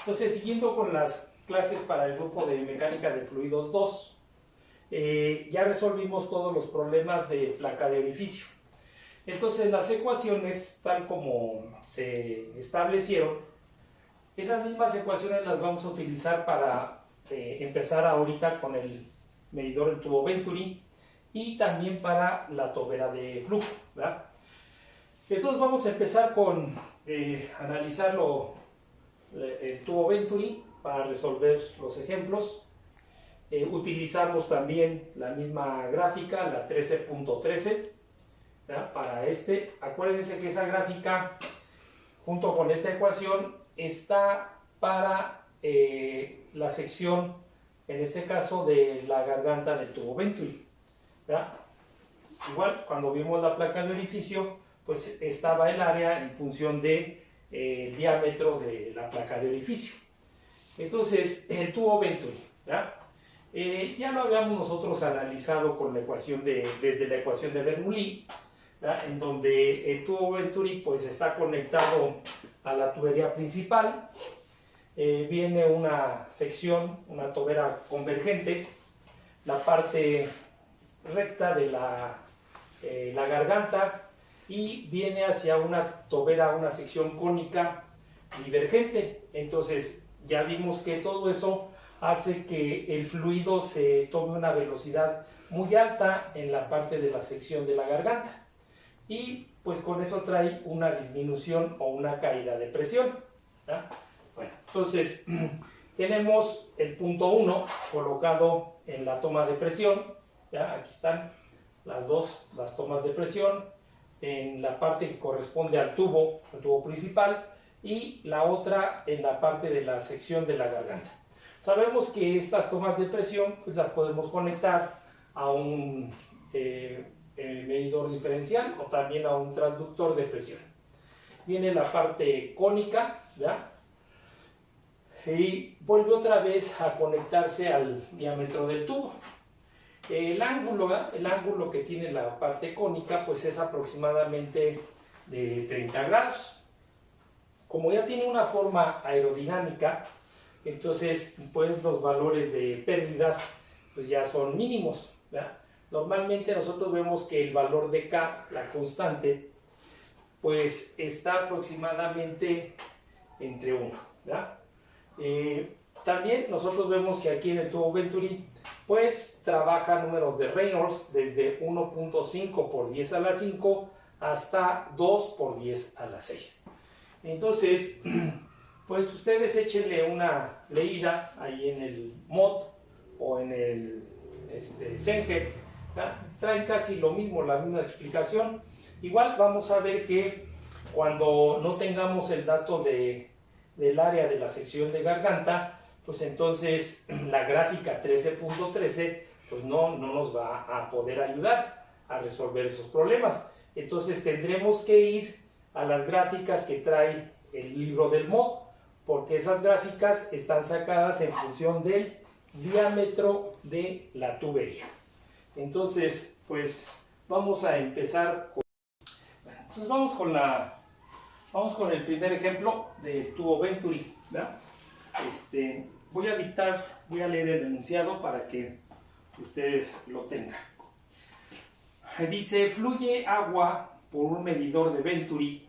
Entonces, siguiendo con las clases para el grupo de mecánica de fluidos 2, ya resolvimos todos los problemas de placa de orificio. Entonces, las ecuaciones, tal como se establecieron, esas mismas ecuaciones las vamos a utilizar para empezar ahorita con el medidor del tubo Venturi y también para la tobera de flujo, ¿verdad? Entonces vamos a empezar con analizar el tubo Venturi para resolver los ejemplos. Utilizamos también la misma gráfica, la 13.13, para este. Acuérdense que esa gráfica, junto con esta ecuación, está para la sección, en este caso, de la garganta del tubo Venturi, ¿verdad? Igual, cuando vimos la placa de orificio, pues estaba el área en función de el diámetro de la placa de orificio. Entonces, el tubo Venturi, ¿verdad? Ya lo habíamos nosotros analizado con la ecuación desde la ecuación de Bernoulli, ¿verdad? En donde el tubo Venturi pues está conectado a la tubería principal. Viene una sección, una tobera convergente, la parte recta de la garganta, y viene hacia una tobera, una sección cónica divergente. Entonces ya vimos que todo eso hace que el fluido se tome una velocidad muy alta en la parte de la sección de la garganta, y pues con eso trae una disminución o una caída de presión, ¿verdad? Bueno, entonces tenemos el punto 1 colocado en la toma de presión, ¿ya? Aquí están las tomas de presión, en la parte que corresponde al tubo principal, y la otra en la parte de la sección de la garganta. Sabemos que estas tomas de presión pues las podemos conectar a un medidor diferencial o también a un transductor de presión. Viene la parte cónica, ¿verdad? Y vuelve otra vez a conectarse al diámetro del tubo. El ángulo que tiene la parte cónica pues es aproximadamente de 30 grados. Como ya tiene una forma aerodinámica, entonces pues los valores de pérdidas pues ya son mínimos, ¿verdad? Normalmente nosotros vemos que el valor de K, la constante, pues está aproximadamente entre 1, ¿verdad? También nosotros vemos que aquí en el tubo Venturi pues trabaja números de Reynolds desde 1.5 por 10 a la 5 hasta 2 por 10 a la 6. Entonces, pues ustedes échenle una leída ahí en el MOD o en el Zenger, ¿verdad? Traen casi lo mismo, la misma explicación. Igual vamos a ver que cuando no tengamos el dato del área de la sección de garganta, pues entonces la gráfica 13.13 pues no nos va a poder ayudar a resolver esos problemas. Entonces tendremos que ir a las gráficas que trae el libro del MOD, porque esas gráficas están sacadas en función del diámetro de la tubería. Entonces, pues vamos a empezar con... Entonces vamos con el primer ejemplo del tubo Venturi, ¿verdad? Voy a leer el enunciado para que ustedes lo tengan. Dice: fluye agua por un medidor de Venturi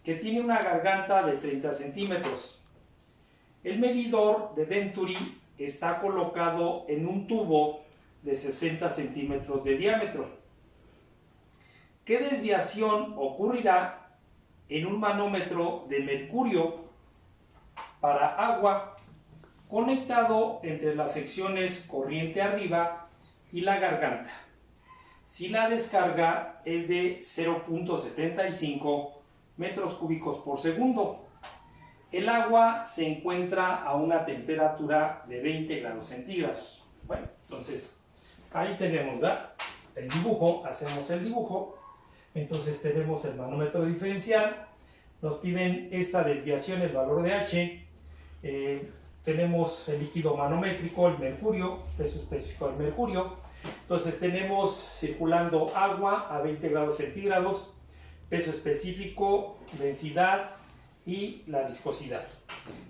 que tiene una garganta de 30 centímetros. El medidor de Venturi está colocado en un tubo de 60 centímetros de diámetro. ¿Qué desviación ocurrirá en un manómetro de mercurio para agua conectado entre las secciones corriente arriba y la garganta, si la descarga es de 0.75 metros cúbicos por segundo? El agua se encuentra a una temperatura de 20 grados centígrados. Bueno, entonces ahí tenemos, ¿verdad?, el dibujo. Hacemos el dibujo. Entonces tenemos el manómetro diferencial, nos piden esta desviación, el valor de H, tenemos el líquido manométrico, el mercurio, peso específico del mercurio. Entonces tenemos circulando agua a 20 grados centígrados, peso específico, densidad y la viscosidad.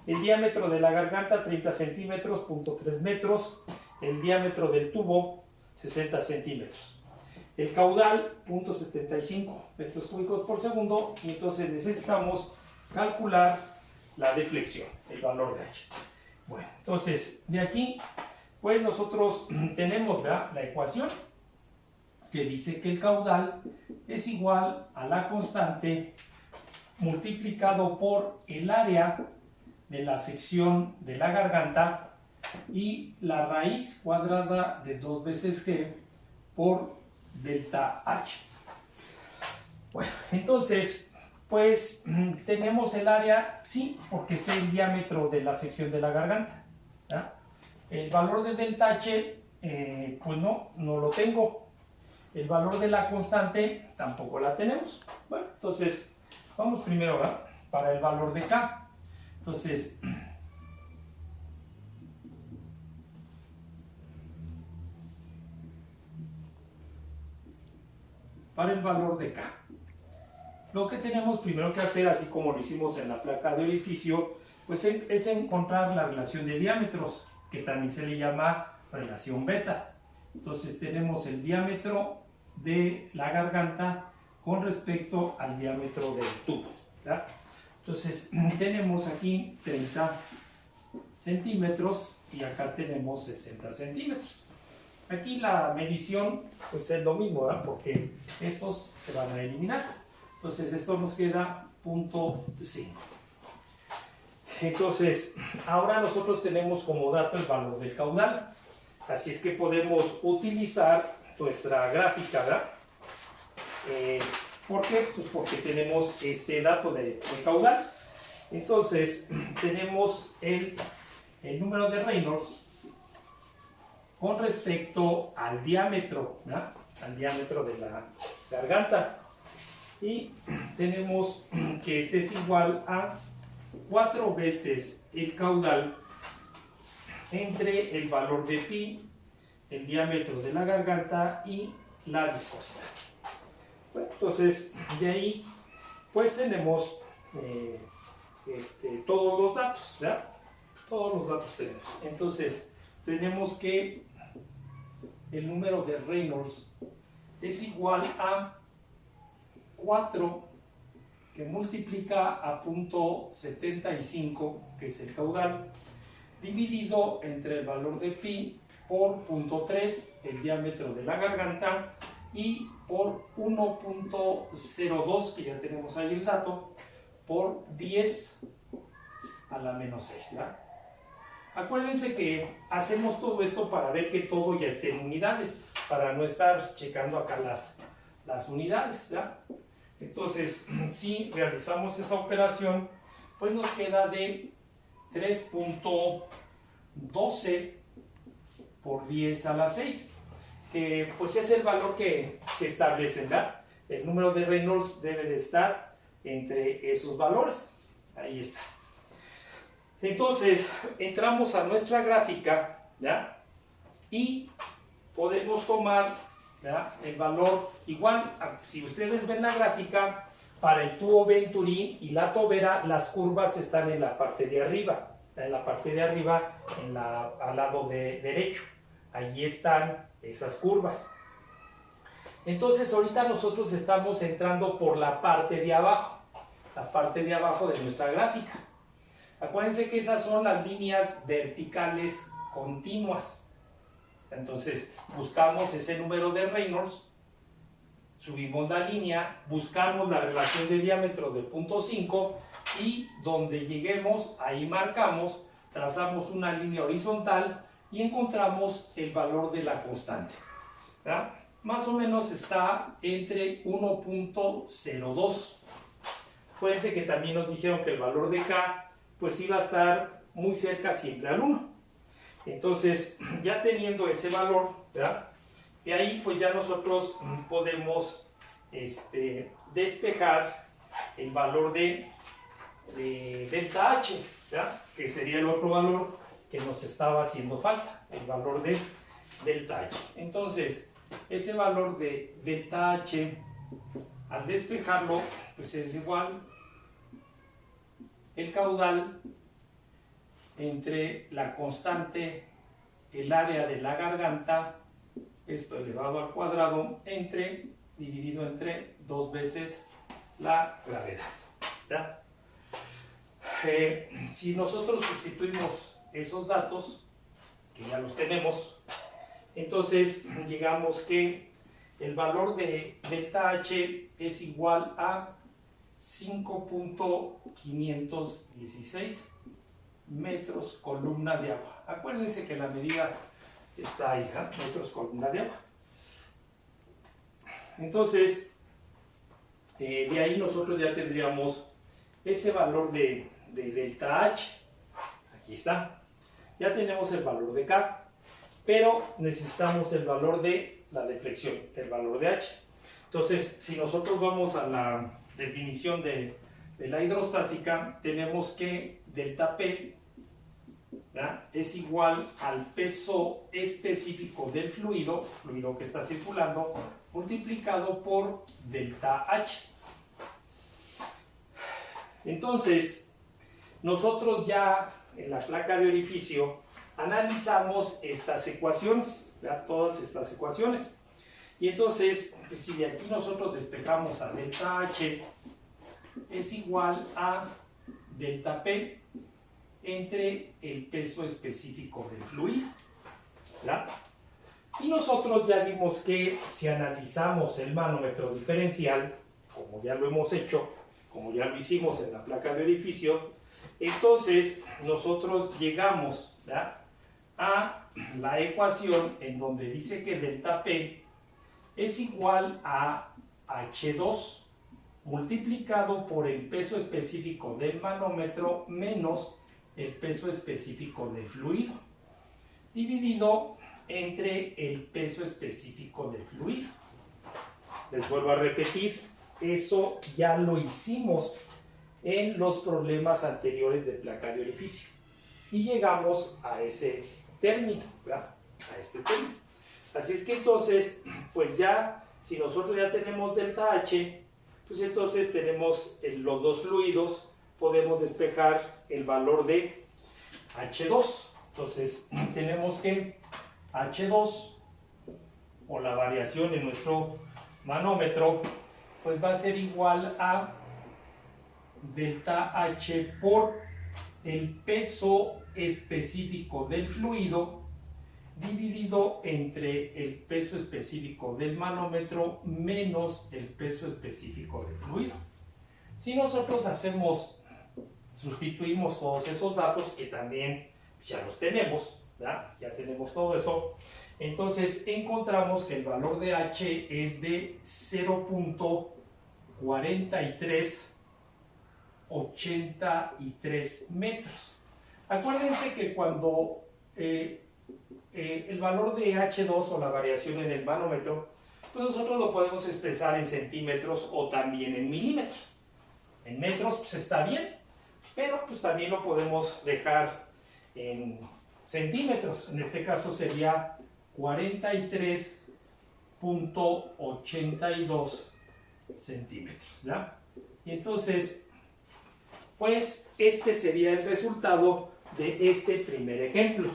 El diámetro de la garganta 30 centímetros, 0.3 metros. El diámetro del tubo 60 centímetros. El caudal 0.75 metros cúbicos por segundo. Y entonces necesitamos calcular la deflexión, el valor de H. Bueno, entonces de aquí pues nosotros tenemos, ¿verdad?, la ecuación que dice que el caudal es igual a la constante multiplicado por el área de la sección de la garganta y la raíz cuadrada de 2 veces G por delta H. Bueno, entonces, pues tenemos el área, sí, porque es el diámetro de la sección de la garganta, ¿ya? El valor de delta H, pues no lo tengo. El valor de la constante tampoco la tenemos. Bueno, entonces, vamos primero, ¿verdad?, para el valor de K. Entonces, para el valor de K, lo que tenemos primero que hacer, así como lo hicimos en la placa de orificio, pues es encontrar la relación de diámetros, que también se le llama relación beta. Entonces tenemos el diámetro de la garganta con respecto al diámetro del tubo, ¿verdad? Entonces tenemos aquí 30 centímetros y acá tenemos 60 centímetros. Aquí la medición pues es lo mismo, ¿verdad?, porque estos se van a eliminar. Entonces esto nos queda 0.5. Entonces ahora nosotros tenemos como dato el valor del caudal. Así es que podemos utilizar nuestra gráfica, ¿verdad? ¿Por qué? Pues porque tenemos ese dato de caudal. Entonces tenemos el número de Reynolds con respecto al diámetro, ¿verdad?, al diámetro de la garganta. Y tenemos que este es igual a 4 veces el caudal entre el valor de pi, el diámetro de la garganta y la viscosidad. Bueno, entonces, de ahí, pues tenemos todos los datos, ¿verdad? Todos los datos tenemos. Entonces, tenemos que el número de Reynolds es igual a 4 que multiplica a 0.75, que es el caudal, dividido entre el valor de pi por 0.3, el diámetro de la garganta, y por 1.02, que ya tenemos ahí el dato, por 10 a la menos 6, ¿verdad? Acuérdense que hacemos todo esto para ver que todo ya esté en unidades, para no estar checando acá las unidades, ¿verdad? Entonces, si realizamos esa operación, pues nos queda de 3.12 por 10 a la 6, que pues es el valor que establecen, ¿verdad? El número de Reynolds debe de estar entre esos valores. Ahí está. Entonces, entramos a nuestra gráfica, ¿ya?, y podemos tomar, ¿ya?, el valor igual. Si ustedes ven la gráfica, para el tubo Venturi y la tobera, las curvas están en la parte de arriba. En la parte de arriba, al lado derecho. Allí están esas curvas. Entonces, ahorita nosotros estamos entrando por la parte de abajo. La parte de abajo de nuestra gráfica. Acuérdense que esas son las líneas verticales continuas. Entonces, buscamos ese número de Reynolds, subimos la línea, buscamos la relación de diámetro de 0.5 y donde lleguemos, ahí marcamos, trazamos una línea horizontal y encontramos el valor de la constante, ¿verdad? Más o menos está entre 1.02. Acuérdense que también nos dijeron que el valor de K pues iba a estar muy cerca siempre al 1. Entonces, ya teniendo ese valor, ¿verdad?, de ahí pues ya nosotros podemos despejar el valor de delta H, ¿verdad?, que sería el otro valor que nos estaba haciendo falta, el valor de delta H. Entonces, ese valor de delta H, al despejarlo, pues es igual el caudal entre la constante, el área de la garganta, esto elevado al cuadrado, dividido entre 2 veces la gravedad. ¿Ya? Si nosotros sustituimos esos datos, que ya los tenemos, entonces llegamos que el valor de delta H es igual a 5.516 metros columna de agua. Acuérdense que la medida está ahí, metros columna de agua. Entonces, de ahí nosotros ya tendríamos ese valor de delta H. Aquí está. Ya tenemos el valor de K, pero necesitamos el valor de la deflexión, el valor de H. Entonces, si nosotros vamos a la definición de la hidrostática, tenemos que delta P, ¿verdad?, es igual al peso específico del fluido que está circulando, multiplicado por delta H. Entonces, nosotros ya en la placa de orificio analizamos estas ecuaciones, ¿verdad?, todas estas ecuaciones. Y entonces, si de aquí nosotros despejamos a delta H, es igual a delta P entre el peso específico del fluido, ¿verdad? Y nosotros ya vimos que si analizamos el manómetro diferencial, como ya lo hemos hecho, como ya lo hicimos en la placa de orificio, entonces nosotros llegamos, ¿verdad?, a la ecuación en donde dice que delta P es igual a H2 multiplicado por el peso específico del manómetro menos el peso específico del fluido, dividido entre el peso específico del fluido. Les vuelvo a repetir, eso ya lo hicimos en los problemas anteriores de placa de orificio y llegamos a ese término, ¿verdad?, a este término. Así es que entonces, pues ya, si nosotros ya tenemos delta H, pues entonces tenemos los dos fluidos, podemos despejar el valor de H2. Entonces, tenemos que H2, o la variación en nuestro manómetro, pues va a ser igual a delta H por el peso específico del fluido dividido entre el peso específico del manómetro menos el peso específico del fluido. Si nosotros sustituimos todos esos datos, que también ya los tenemos, ¿verdad?, ya tenemos todo eso, entonces encontramos que el valor de H es de 0.4383 metros. Acuérdense que cuando el valor de H2 o la variación en el manómetro, pues nosotros lo podemos expresar en centímetros o también en milímetros. En metros pues está bien, pero pues también lo podemos dejar en centímetros. En este caso sería 43.82 centímetros, ¿verdad? Y entonces, pues este sería el resultado de este primer ejemplo.